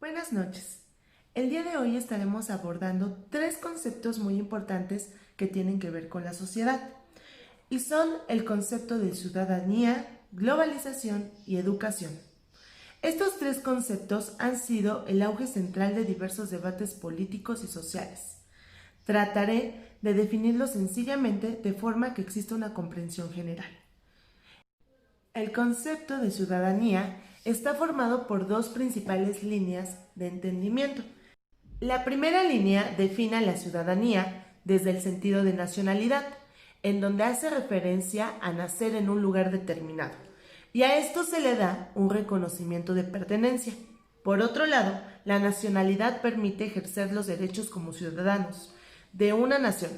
Buenas noches. El día de hoy estaremos abordando tres conceptos muy importantes que tienen que ver con la sociedad y son el concepto de ciudadanía, globalización y educación. Estos tres conceptos han sido el auge central de diversos debates políticos y sociales. Trataré de definirlos sencillamente de forma que exista una comprensión general. El concepto de ciudadanía está formado por dos principales líneas de entendimiento. La primera línea define a la ciudadanía desde el sentido de nacionalidad, en donde hace referencia a nacer en un lugar determinado, y a esto se le da un reconocimiento de pertenencia. Por otro lado, la nacionalidad permite ejercer los derechos como ciudadanos de una nación,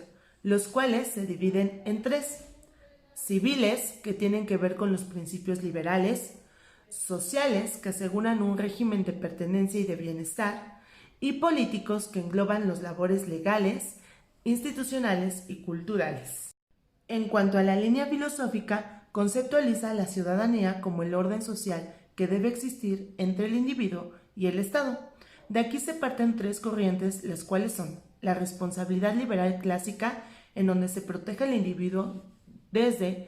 los cuales se dividen en tres: civiles, que tienen que ver con los principios liberales; sociales, que aseguran un régimen de pertenencia y de bienestar; y políticos, que engloban los labores legales, institucionales y culturales. En cuanto a la línea filosófica, conceptualiza la ciudadanía como el orden social que debe existir entre el individuo y el Estado. De aquí se parten tres corrientes, las cuales son la responsabilidad liberal clásica, en donde se protege al individuo desde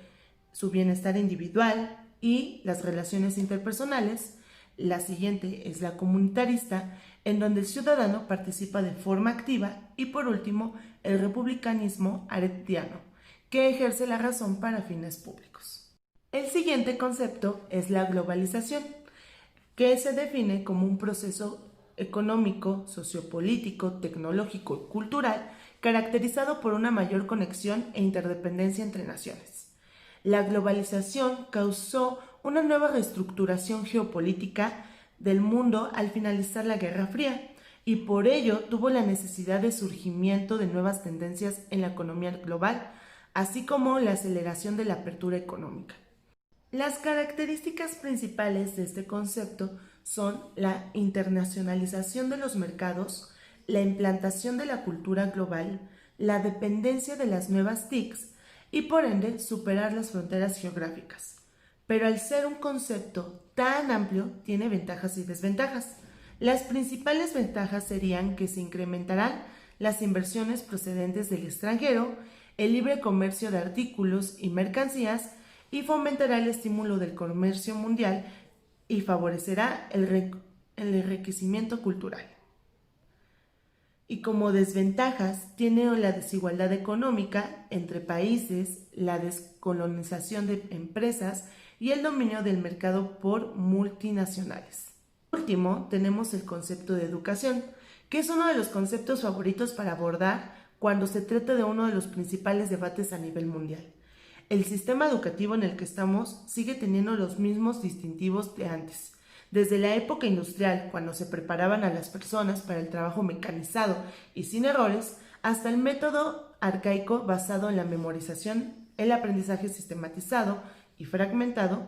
su bienestar individual y las relaciones interpersonales. La siguiente es la comunitarista, en donde el ciudadano participa de forma activa; y por último, el republicanismo aretiano, que ejerce la razón para fines públicos. El siguiente concepto es la globalización, que se define como un proceso económico, sociopolítico, tecnológico y cultural caracterizado por una mayor conexión e interdependencia entre naciones. La globalización causó una nueva reestructuración geopolítica del mundo al finalizar la Guerra Fría, y por ello tuvo la necesidad de surgimiento de nuevas tendencias en la economía global, así como la aceleración de la apertura económica. Las características principales de este concepto son la internacionalización de los mercados, la implantación de la cultura global, la dependencia de las nuevas TICs y por ende superar las fronteras geográficas. Pero al ser un concepto tan amplio, tiene ventajas y desventajas. Las principales ventajas serían que se incrementarán las inversiones procedentes del extranjero, el libre comercio de artículos y mercancías, y fomentará el estímulo del comercio mundial y favorecerá el enriquecimiento cultural. Y como desventajas tiene la desigualdad económica entre países, la descolonización de empresas y el dominio del mercado por multinacionales. Por último, tenemos el concepto de educación, que es uno de los conceptos favoritos para abordar cuando se trata de uno de los principales debates a nivel mundial. El sistema educativo en el que estamos sigue teniendo los mismos distintivos de antes. Desde la época industrial, cuando se preparaban a las personas para el trabajo mecanizado y sin errores, hasta el método arcaico basado en la memorización, el aprendizaje sistematizado y fragmentado.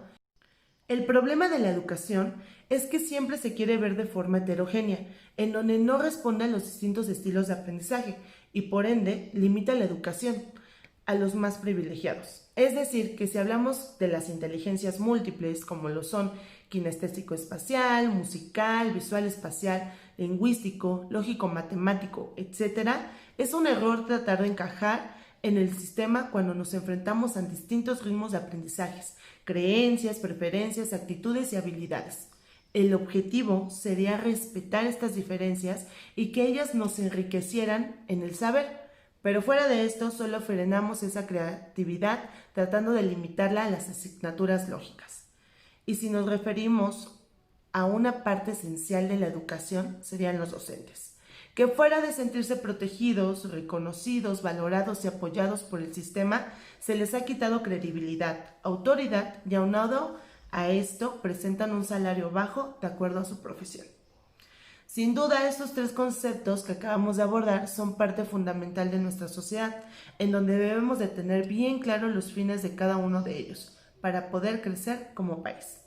El problema de la educación es que siempre se quiere ver de forma heterogénea, en donde no responde a los distintos estilos de aprendizaje y por ende limita la educación a los más privilegiados. Es decir, que si hablamos de las inteligencias múltiples, como lo son kinestésico-espacial, musical, visual-espacial, lingüístico, lógico-matemático, etc., es un error tratar de encajar en el sistema cuando nos enfrentamos a distintos ritmos de aprendizajes, creencias, preferencias, actitudes y habilidades. El objetivo sería respetar estas diferencias y que ellas nos enriquecieran en el saber. Pero fuera de esto, solo frenamos esa creatividad tratando de limitarla a las asignaturas lógicas. Y si nos referimos a una parte esencial de la educación, serían los docentes, que fuera de sentirse protegidos, reconocidos, valorados y apoyados por el sistema, se les ha quitado credibilidad, autoridad y aunado a esto presentan un salario bajo de acuerdo a su profesión. Sin duda, estos tres conceptos que acabamos de abordar son parte fundamental de nuestra sociedad, en donde debemos de tener bien claros los fines de cada uno de ellos, para poder crecer como país.